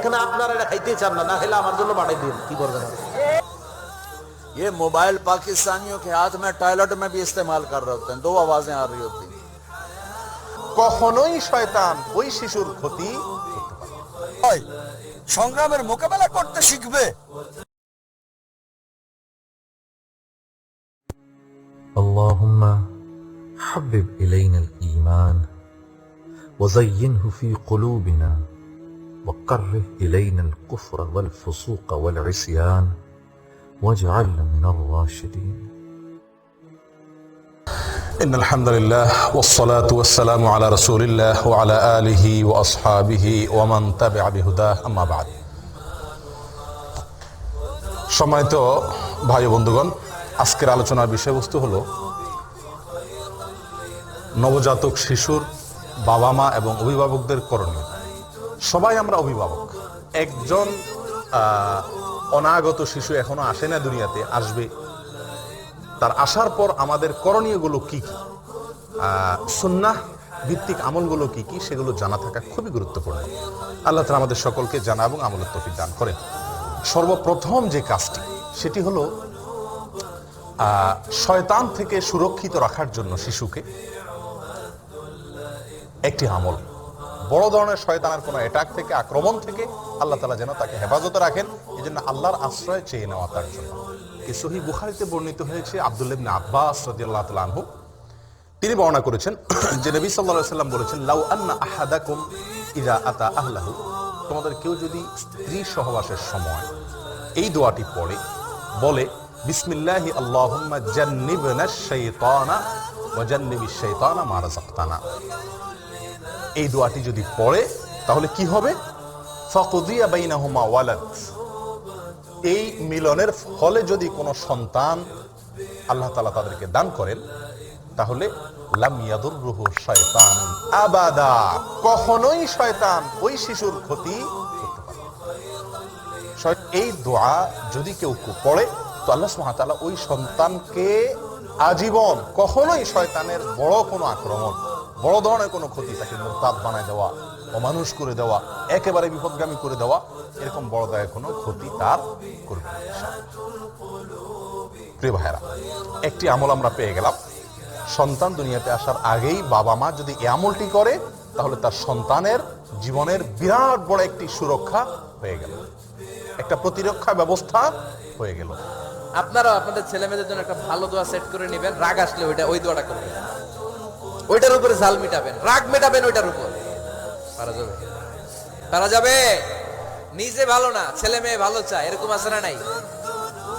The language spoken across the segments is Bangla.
কেন আপনারা এটা খাইতে চান না? না খেলে আমার জন্য পাঠাই দিন, কি করবেন? ये मोबाइल पाकिस्तानियों के हाथ में टॉयलेट में भी इस्तेमाल कर रहे होते हैं, दो आवाजें आ रही होती हैं। কখনোই শয়তান ওই শিশুর ক্ষতি হয় সংগ্রামের মোকাবেলা করতে শিখবে। اللهم حبب إلينا الإيمان وزينه في قلوبنا وكره إلينا الكفر والفسوق والعصيان واجعلنا من الراشدين. إن الحمد لله والصلاة والسلام على رسول الله وعلى آله وأصحابه ومن تبع بهداه أما بعد. সম্মানিত ভাই বন্ধুগণ, আজকের আলোচনার বিষয়বস্তু হলো নবজাতক শিশুর বাবা মা এবং অভিভাবকদের করণীয়। সবাই আমরা অভিভাবক। একজন অনাগত শিশু এখনো আসে না, দুনিয়াতে আসবে। তার আসার পর আমাদের করণীয়গুলো কি কি, সুন্নাহ ভিত্তিক আমলগুলো কি কি, সেগুলো জানা থাকা খুবই গুরুত্বপূর্ণ। আল্লাহ তাআলা আমাদের সকলকে জানা এবং আমলের তৌফিক দান করেন। সর্বপ্রথম যে কাজটি, সেটি হলো শয়তান থেকে সুরক্ষিত রাখার জন্য শিশুকে একটি আমল, বড় ধরনের শয়তানের কোনো অ্যাটাক থেকে, আক্রমণ থেকে আল্লাহ তাআলা যেন তাকে হেফাজতে রাখেন, এই জন্য আল্লাহর আশ্রয় চেয়ে নেওয়া তার জন্য। এই সহিহ বুখারীতে বর্ণিত হয়েছে, আব্দুল্লাহ ইবনে আব্বাস রাদিয়াল্লাহু তাআলা আনহু তিনি বর্ণনা করেছেন যে নবী সাল্লাল্লাহু আলাইহি ওয়াসাল্লাম বলেছেন, লাউ আন্না আহাদাকুম ইযা আতা আহলাহু, তোমাদের কেউ যদি স্ত্রী সহবাসের সময় এই দোয়াটি পড়ে, বলে বিসমিল্লাহি আল্লাহুম্মা জান্নিবনাশ শাইতানা ওয়া জান্নিবিশ শাইতানা মা রাযাকতানা, এই দোয়াটি যদি পড়ে তাহলে কি হবে? ফাকুদিয়া বাইনাহুমা ওয়ালাদ, এই মিলনের ফলে যদি কোনো সন্তান আল্লাহ তাআলা তাদেরকে দান করেন, তাহলে লাম ইয়াদুররুহু শাইতান আবাদা, কখনোই শয়তান ওই শিশুর ক্ষতি করতে পারে না। এই দোয়া যদি কেউ পড়ে, তো আল্লাহ সুবহানাহু ওয়া তাআলা ওই সন্তানকে আজীবন কখনোই শয়তানের বড় কোনো আক্রমণ, বড় ধরনের কোনো ক্ষতি, তাকে মুরতাদ বানায় দেওয়া, অমানুষ করে দেওয়া, একেবারে বিপদগামী করে দেওয়া, এরকম বড় দায় কোনো ক্ষতি তার করবে না। প্রিয় ভাইরা, একটি আমল আমরা পেয়ে গেলাম। সন্তান দুনিয়াতে আসার আগেই বাবা মা যদি এই আমলটি করে, তাহলে তার সন্তানের জীবনের বিরাট বড় একটি সুরক্ষা হয়ে গেল, একটা প্রতিরক্ষা ব্যবস্থা হয়ে গেল। আপনারা আপনাদের ছেলে মেয়েদের জন্য একটা ভালো দোয়া সেট করে নেবেন। রাগ আসলে ওই দোয়াটা করবেন, ওইটার উপরে ঝাল মিটাবেন, রাগ মেটাবেন ওইটার উপর। পারা যাবে। নিজে ভালো না, ছেলে মেয়ে ভালো চায়, এরকম আছে না? নাই,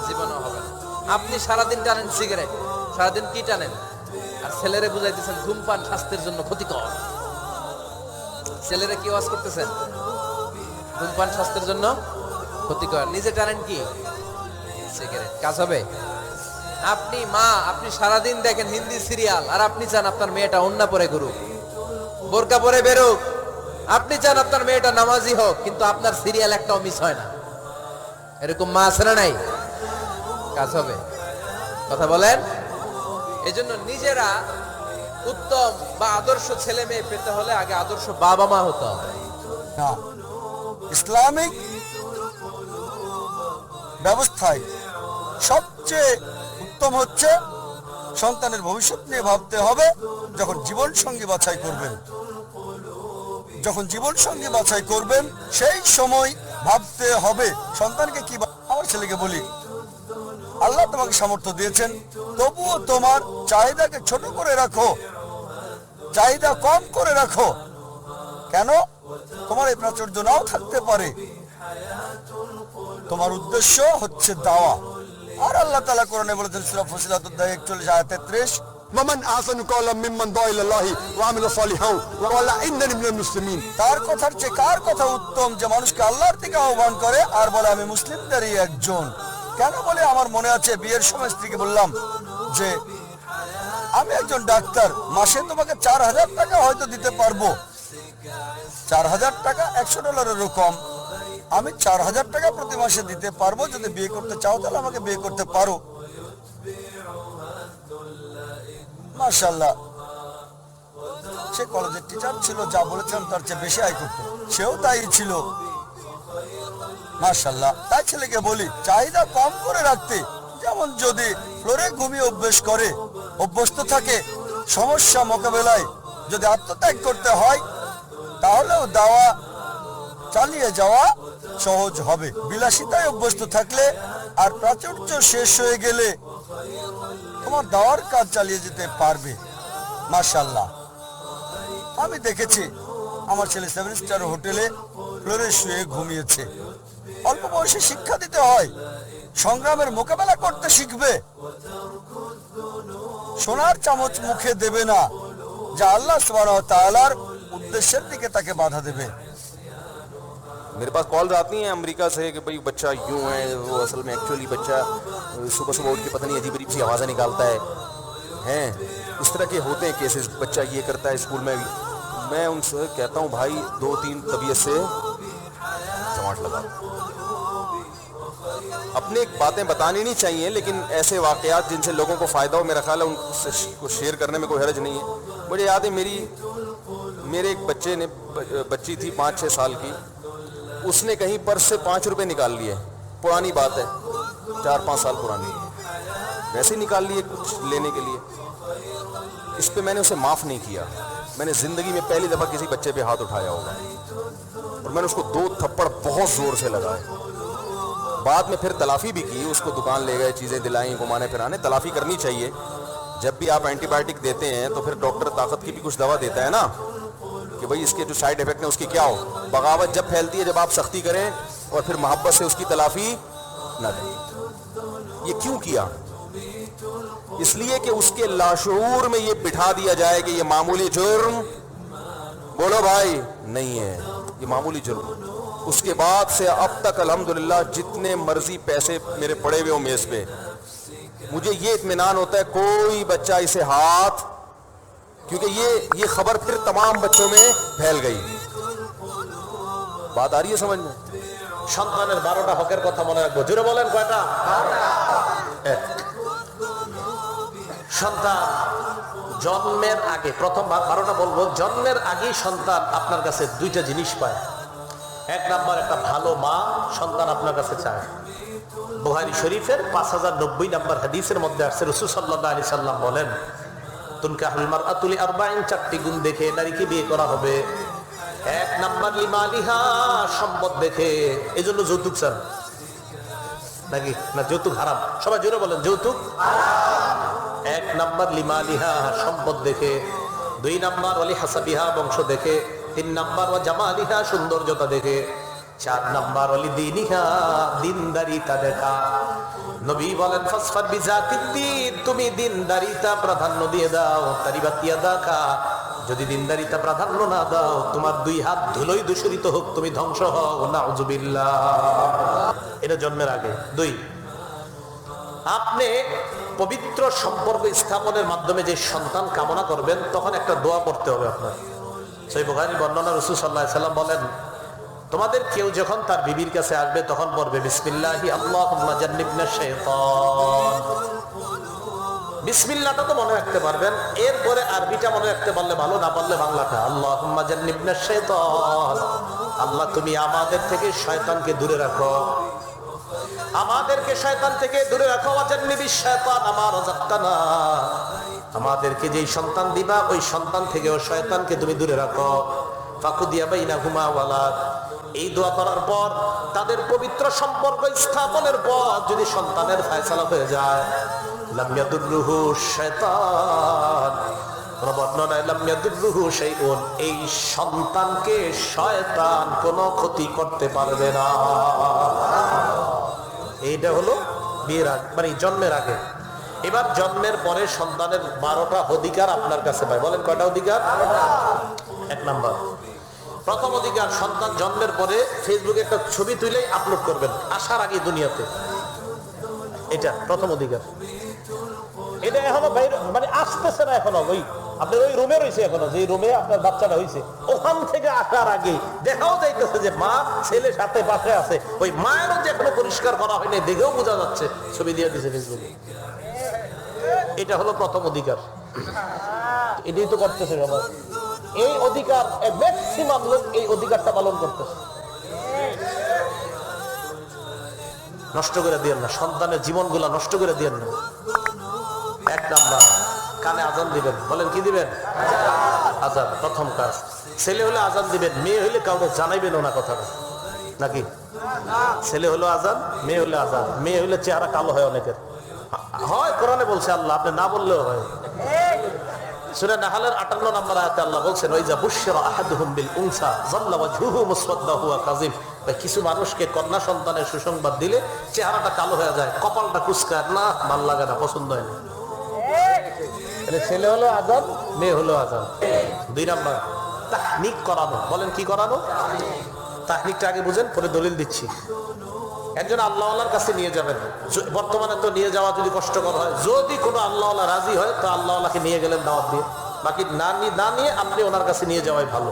জীবনও হবে না। আপনি সারাদিন টানেন সিগারেট, সারাদিন কি টানেন, আর ছেলেরে বুঝাইতেছেন ধূমপান স্বাস্থ্যের জন্য ক্ষতিকর। ছেলেরে কি ওয়াজ করতেছেন? ধূমপান স্বাস্থ্যের জন্য ক্ষতিকর। নিজে টানেন কি সিগারেট, কাজ হবে? আপনি মা, আপনি সারাদিন দেখেন হিন্দি সিরিয়াল, আর আপনি চান আপনার মেয়েটা ওন্না পরে ঘুরুক, বোরকা পরে বেরোক। আপনি চান আপনার মেয়েটা নামাজি হোক, কিন্তু আপনার সিরিয়াল একটাও মিস হয় না। এরকম মা আছে না? নাই, কাজ হবে? কথা বলেন। এজন্য নিজেরা উত্তম বা আদর্শ ছেলে মেয়ে পেতে হলে আগে আদর্শ বাবা মা হতে হবে। ইসলামিক ব্যবস্থায় সবচেয়ে উত্তম হচ্ছে সন্তানের ভবিষ্যৎ নিয়ে ভাবতে হবে। যখন জীবন সঙ্গী বাছাই করবেন, সেই সময় ভাবতে হবে সন্তানকে কি। আমার ছেলেকে বলি, আল্লাহ তোমাকে সামর্থ্য দিয়েছেন, তবুও তোমার চাহিদাকে ছোট করে রাখো, চাহিদা কম করে রাখো। কেন? তোমার এই প্রাচুর্য নাও থাকতে পারে, তোমার উদ্দেশ্য হচ্ছে দাওয়া। আর আল্লাহ তাআলা কোরআনে বলেছেন, সূরা ফুসিলাত 41 আয়াত 33, ওয়ামান আহসানু ক্বাওলাম মিম্মান দাআ ইলাল্লাহি ওয়া আমিলা সালিহান ওয়া ক্বালা ইন্নানি মিনাল মুসলিমিন। তার কথার চেয়ে কার কথা উত্তম, যে মানুষকে আল্লাহর দিকে আহ্বান করে আর বলে আমি মুসলিমদেরই একজন। কেন বলে, আমার মনে আছে বিয়ের সময় স্ত্রীকে বললাম যে আমি একজন ডাক্তার, মাসে তোমাকে 4000 টাকা হয়তো দিতে পারবো। 4000 টাকা $100 কম। আমি 4000 টাকা প্রতি মাসে দিতে পারবো, যদি বিয়ে করতে চাও তাহলে আমাকে বিয়ে করতে পারো। মাশাআল্লাহ, সে কলেজের টিচার ছিল, যা বলেছিলাম তার চেয়ে বেশি আয় করত, সেও তাই ছিল। মাশাআল্লাহ। তাই ছেলেকে বলি চাহিদা কম করে রাখতে, যেমন যদি ফ্লোরে ঘুমিয়ে অভ্যস্ত থাকে, সমস্যা মোকাবেলায় যদি আত্মত্যাগ করতে হয় তাহলেও দাওয়া চালিয়ে যাওয়া সহজ হবে। বিলাসিতায় অভ্যস্ত থাকলে আর প্রাচুর্য শেষ হয়ে গেলে তোমার দাওয়ার কাজ চালিয়ে যেতে পারবে। মাশাআল্লাহ। আমি দেখেছি আমার ছেলে 7 স্টার হোটেলে ফ্লোরে শুয়ে ঘুমিয়েছে। অল্প বয়সে শিক্ষা দিতে হয়, সংগ্রামের মোকাবেলা করতে শিখবে। সোনার চামচ মুখে দেবে না, যা আল্লাহ সুবহানাহু ওয়া তাআলার উদ্দেশ্যের দিকে তাকে বাধা দেবে। मेरे पास कॉल्स आती हैं अमेरिका से कि भाई बच्चा यूं है, वो असल में एक्चुअली बच्चा सुबह सुबह उठ के पता नहीं अजीब अजीब सी आवाज़ें निकालता है, हैं इस तरह के होते हैं केसेस। बच्चा ये करता है स्कूल में। मैं उनसे कहता हूँ भाई 2-3 तबीयत से चमाट लगा। अपने बातें बतानी नहीं चाहिए, लेकिन ऐसे वाक़यात जिनसे लोगों को फ़ायदा हो, मेरा ख्याल है उनको शेयर करने में कोई हर्ज नहीं है। मुझे याद है मेरे एक बच्ची थी 5-6 साल की, उसने कहीं पर्स से 5 रुपए निकाल लिए। पुरानी बात है, 4-5 साल पुरानी, वैसे निकाल लिए कुछ लेने के लिए। इस पे मैंने उसे माफ़ नहीं किया। मैंने ज़िंदगी में पहली दफ़ा किसी बच्चे पे हाथ उठाया होगा, और मैंने उसको 2 थप्पड़ बहुत ज़ोर से लगाए। बाद में फिर तलाफ़ी भी की, उसको दुकान ले गए, चीज़ें दिलाई, घुमाने फिराने। तलाफ़ी करनी चाहिए। जब भी आप एंटीबायोटिक देते हैं तो फिर डॉक्टर ताकत की भी कुछ दवा देता है ना, कि भाई इसके जो साइड इफेक्ट हैं उसकी क्या हो। बगावत जब फैलती है जब आप सख्ती करें और फिर मोहब्बत से उसकी तलाफ़ी ना दें। ये क्यों किया? इसलिए कि उसके लाशऊर में ये बिठा दिया जाए कि ये मामूली जुर्म, बोलो भाई, नहीं है, ये मामूली जुर्म। उसके बाद से अब तक अल्हम्दुलिल्लाह जितने मर्जी पैसे मेरे पड़े हुए हो मेज़ पे, मुझे ये इत्मीनान होता है कोई बच्चा इसे हाथ, क्योंकि ये खबर फिर तमाम बच्चों में फैल गई। बात आ रही है समझ में? সন্তানের 12টা হকের কথা মনে রাখবো। জোরে বলেন কয়টা? সন্তান জন্মের আগে, প্রথম 12টা বলবো, জন্মের আগেই সন্তান আপনার কাছে 2টা জিনিস পায়। এক নাম্বার, একটা ভালো মা সন্তান আপনার কাছে চায়। বুখারী শরীফের 5090 নম্বর হাদিসের মধ্যে আসছে, রাসূল সাল্লাল্লাহু আলাইহি সাল্লাম বলেন, তুনকাহুল মারআতু লি 4টি গুণ দেখে নারীকে বিয়ে করা হবে। 1 নাম্বার লিমালিহা, সম্পদ দেখে। এই জন্য যৌতুক চান নাকি? না, যৌতুক হারাম। সবাই জোরে বলেন, যৌতুক হারাম। 1 নাম্বার লিমালিহা, সম্পদ দেখে। 2 নাম্বার ওয়ালি হাসাবিহা, বংশ দেখে। 3 নাম্বার ওয়া জামালিহা, সৌন্দর্যতা দেখে। 4 নাম্বার ওয়ালি দীনিহা, দিনদারিতা দেখা। নবী বলেন, ফাসফার বিজাতিদ্দিন, তুমি দিনদারিতা প্রাধান্য দিয়ে দাও। তারিবাতিয়া দাকা, যদি দিনদারিতা প্রাধান্য না দাও, তোমার 2 হাত ধুলোই দূষিত হোক, তুমি ধ্বংস হও, নাউজুবিল্লাহ। এটা জন্মের আগে। 2, আপনি পবিত্র সম্পর্ক স্থাপনের মাধ্যমে যে সন্তান কামনা করবেন, তখন একটা দোয়া পড়তে হবে আপনার। সহিহ বুখারী বর্ণনা, রাসূল সাল্লাল্লাহু আলাইহি সাল্লাম বলেন, তোমাদের কেউ যখন তার বিবির কাছে আসবে তখন পড়বে বিসমিল্লাহি আল্লাহুম্মা জান্নিবনা শাইতান। বিসমিল্লাহটা তো মনে রাখতে পারবেন, এরপরে আরবিটা মনে রাখতে পারলে ভালো, না পারলে বাংলাটা। আল্লাহুম্মা জান্নিবনা শাইতান, আল্লাহ তুমি আমাদের থেকে শয়তানকে দূরে রাখো, আমাদেরকে শয়তান থেকে দূরে রাখো। ওয়া জান্নিবিশ শাইতান মা রাযাকতানা, আমাদেরকে যেই সন্তান দিবা ওই সন্তান থেকেও শয়তানকে তুমি দূরে রাখো। ফাকুদিয়া বাইনাহুমা ওয়ালাদ, এই দোয়া করার পর, তাদের পবিত্র সম্পর্ক স্থাপনের পর যদি সন্তানের ফয়সালা হয়ে যায়, লাম ইয়াদুররুহু শাইতান, কোন বর্ণনায় লাম ইয়াদুররুহু শাইউন, এই সন্তানকে শয়তান কোনো ক্ষতি করতে পারবে না। এইটা হলো বিয়ের আগে, মানে জন্মের আগে। এবার জন্মের পরে সন্তানের 12টা অধিকার আপনার কাছে পায়। বলেন কয়টা অধিকার? 1 নাম্বার, প্রথম অধিকার, সন্তান জন্মের পরে ফেসবুকে একটা ছবি তুলেই আপলোড করবেন আসার আগে দুনিয়াতে। এটা প্রথম অধিকার। এটা এখনো বাইরে, মানে আসতেছে না এখনো, ওই আপনার ওই রুমে রয়েছে এখনো, যে রুমে আপনার বাচ্চাটা হয়েছে, ওখান থেকে আসার আগে দেখাও যাইতেছে যে মা ছেলে সাথে পাশে আছে, ওই মায়েরও যে এখনো পরিষ্কার করা হয়নি, দেখেও বোঝা যাচ্ছে, ছবি দিয়ে দিছে ফেসবুকে। এটা হলো প্রথম অধিকার। এটাই তো করতেছে সবাই। এই অধিকার ম্যাক্সিমাম লোক এই অধিকারটা পালন করতেছে। নষ্ট করে দিয়েন না, সন্তানের জীবনগুলা নষ্ট করে দিয়েন না। এক নাম্বার, কানে আজান দিবেন। বলেন কি দিবেন? আজান, প্রথম কাজ। ছেলে হলে আজান দিবেন, মেয়ে হলে কাউকে জানাইবেন না কথাটা, নাকি? ছেলে হলো আজান, মেয়ে হলে আজান। মেয়ে হলে চেহারা কালো হয় অনেকের, হয় কোরআনে বলছে আল্লাহ, আপনি না বললেও হয়। সূরা নাহলের 58 নম্বর আয়াতে আল্লাহ বলছেন, ওয়াইজা বুশশিরা আহাদুহুম বিল উনসা যাল্লা ওয়াজহুহু মুসওয়াদ্দা হুয়া কাযিম। কিছু মানুষকে কন্যা সন্তানের সুসংবাদ দিলে চেহারাটা কালো হয়ে যায়, কপালটা কুঁচকায়, না ভালো লাগে না, পছন্দ হয় না। ছেলে হলো আজান, মেয়ে হলো আজান। 2 নাম্বার, তাহনিক করানো। বলেন কি করানো? তাহনিকটা আগে বুঝেন, পরে দলিল দিচ্ছি। একজন আল্লাহওয়ালার কাছে নিয়ে যাবেন। বর্তমানে তো নিয়ে যাওয়া যদি কষ্টকর হয়, যদি কোনো আল্লাহওয়ালা রাজি হয় তো আল্লাহওয়ালাকে নিয়ে গেলেন দাওয়াত দিয়ে, বাকি না নিয়ে আপনি ওনার কাছে নিয়ে যাওয়াই ভালো।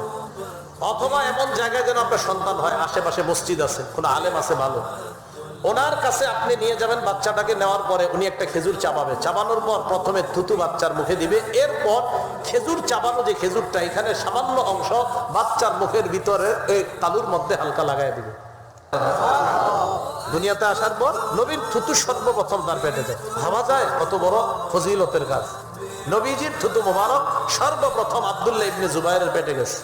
অথবা এমন জায়গায় যেন আপনার সন্তান হয়, আশেপাশে মসজিদ আছে, কোনো আলেম আছে ভালো, ওনার কাছে আপনি নিয়ে যাবেন। বাচ্চাটাকে নেওয়ার পরে উনি একটা খেজুর চাবাবে, চাবানোর পর প্রথমে থুতু বাচ্চার মুখে দিবে, এরপর খেজুর চাবানো যে খেজুরটা, এখানে সামান্য অংশ বাচ্চার মুখের ভিতরে এই তালুর মধ্যে হালকা লাগাই দিবে। দুনিয়াতে আসার পর নবীর থুতু সর্বপ্রথম তার পেটে যায়। ভাবা যায় কত বড় ফজিলতের কাজ। নবীজির থুতু মোবারক সর্বপ্রথম আব্দুল্লাহ ইবনে জুবাইরের পেটে গেছে।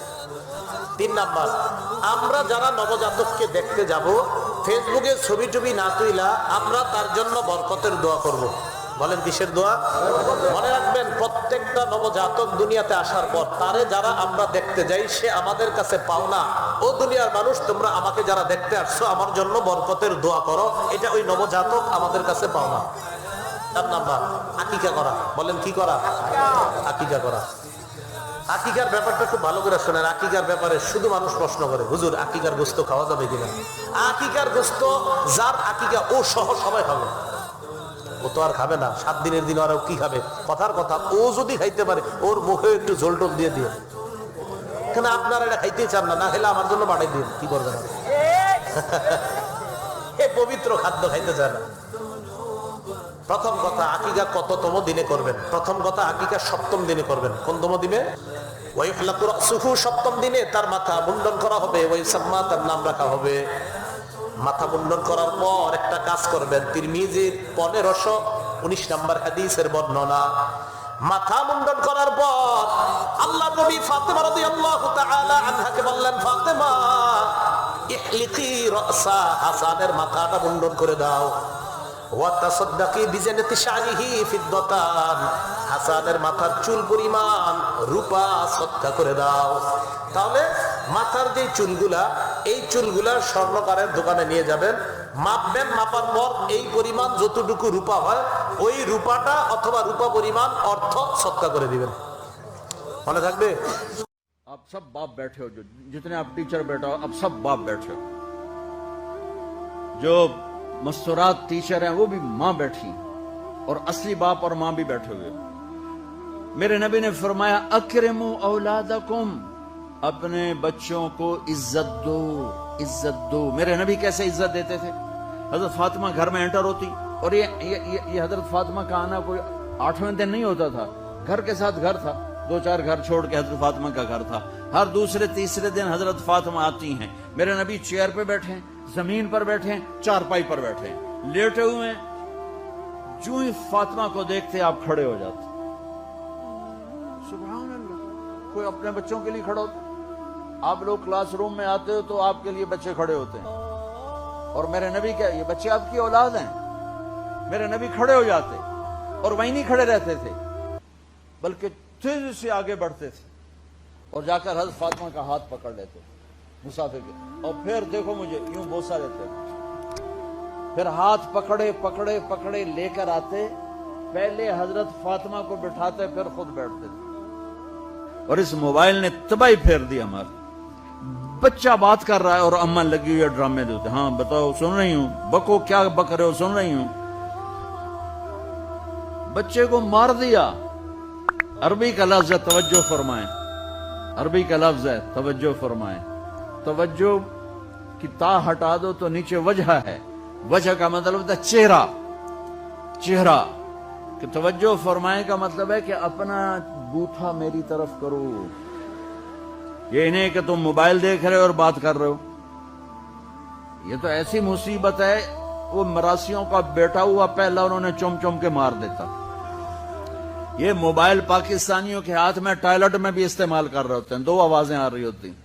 3 নাম্বার, আমরা যারা নবজাতককে দেখতে যাব, ফেসবুকে ছবি টবি না তুইলা আমরা তার জন্য বরকতের দোয়া করব। বলেন কিসের দোয়া? মনে রাখবেন, প্রত্যেকটা নবজাতক দুনিয়াতে আসার পর তারে যারা আমরা দেখতে যাই, সে আমাদের কাছে পাওনা। ও দুনিয়ার মানুষ, তোমরা আমাকে যারা দেখতে আসছো, আমার জন্য বরকতের দোয়া করো, এটা ওই নবজাতক আমাদের কাছে পাওনা। 4 নাম্বার, আকিকা করা। বলেন কি করা? আকিকা করা। আকিকার ব্যাপারটা খুব ভালো করে শোনেন। আকিকার ব্যাপারে শুধু মানুষ প্রশ্ন করে, হুজুর আকিকার গোস্ত খাওয়া যাবে কিনা? আকিকার গোস্ত যার আকিকা, ও সহ সবাই খাবে। ও তো আর খাবে না, 7 দিনের দিন আর কি খাবে? কথার কথা, ও যদি খাইতে পারে, ওর মুখে একটু ঝোল টোল দিয়ে দিয়ে। কেন আপনারা এটা খাইতে চান না? না খেলে আমার জন্য পাঠাই দিন, কি করবেন? এ পবিত্র খাদ্য খাইতে চায় না। প্রথম কথা, আকিকা কততম দিনে করবেন? প্রথম কথা, আকিকা 7ম দিনে করবেন। কোনতম দিনে? ওয়াইহলাকু রাসুহু, 7ম দিনে তার মাথা মুন্ডন করা হবে, ওয়াইসাম্মা, তার নাম রাখা হবে। মাথা মুন্ডন করার পর একটা কাজ করবেন, তিরমিজির 1519 নম্বর হাদিসের বর্ণনা। মাথা মুন্ডন করার পর আল্লাহ নবী ফাতেমা রাদিয়াল্লাহু তাআলা আনহাকে বললেন, ফাতেমা ইহলিকি রাসা, হাসানের মাথাটা মুন্ডন করে দাও। ওয়া তাসাদদাকি বিজানাতি শারিহি ফিদ্দাতান, হাসানের মাথার চুল পরিমাণ রূপা সদকা করে দাও। তাহলে মাথার যে চুলগুলা, এই চুলগুলা স্বর্ণকারের দোকানে নিয়ে যাবেন, মাপবেন, মাপার পর এই পরিমাণ যতটুকু রূপা হয়, ওই রূপাটা অথবা রূপা পরিমাণ অর্থ সদকা করে দিবেন। মনে থাকবে? आप सब बाप बैठे हो, जो जितने आप टीचर बैठे हो, अब सब बाप बैठे हो। जो मस्तूरात टीचर हैं वो भी माँ बैठी, और असली बाप और माँ भी बैठे हुए। मेरे नबी ने फरमाया, अकरमु औलादकुम, अपने बच्चों को इज्जत दो, इज्जत दो। मेरे नबी कैसे इज्जत देते थे? हजरत फातिमा घर में एंटर होती, और ये हजरत फातिमा का आना कोई 8वें दिन नहीं होता था, घर के साथ घर था, 2-4 घर छोड़ के हजरत फातिमा का घर था। हर दूसरे तीसरे दिन हजरत फातिमा आती हैं। मेरे नबी चेयर पे बैठे हैं, जमीन पर बैठे हैं, चारपाई पर बैठे हैं, लेटे हुए हैं। जो ही फातिमा को देखते आप खड़े हो जाते। सुभान अल्लाह, कोई अपने बच्चों के लिए खड़ा होता। आप लोग क्लासरूम में आते हो तो आपके लिए बच्चे खड़े होते हैं, और मेरे नबी क्या, ये बच्चे आपकी औलाद हैं। मेरे नबी खड़े हो जाते, और वहीं नहीं खड़े रहते थे, बल्कि तेजी से आगे बढ़ते थे, और जाकर हज़रत फातिमा का हाथ पकड़ लेते मुसाफिर के, और फिर देखो मुझे यूं बोसा लेते, फिर हाथ पकड़े पकड़े पकड़े लेकर आते, पहले हजरत फातिमा को बिठाते, फिर खुद बैठते थे। और इस मोबाइल ने तबाही फेर दी हमारी। बच्चा बात कर रहा है और अम्मा लगी हुई है ड्रामे देते, हाँ बताओ सुन रही हूं, बको क्या बक रहे हो, सुन रही हूं। बच्चे को मार दिया। अरबी का लफ्ज है, तवज्जो फरमाएं, अरबी का लफ्ज है, तवज्जो फरमाएं। तवज्जो की ता हटा दो तो नीचे वजह है, वजह का मतलब होता है चेहरा, चेहरा। कि तवज्जो फरमाएं का मतलब है कि अपना बूथा मेरी तरफ करो। ये नहीं कि तुम मोबाइल देख रहे हो और बात कर रहे हो। ये तो ऐसी मुसीबत है, वो मरासियों का बेटा हुआ पहला उन्होंने चुम चुम के मार देता। ये मोबाइल पाकिस्तानियों के हाथ में टॉयलेट में भी इस्तेमाल कर रहे होते हैं, 2 आवाजें आ रही होती हैं।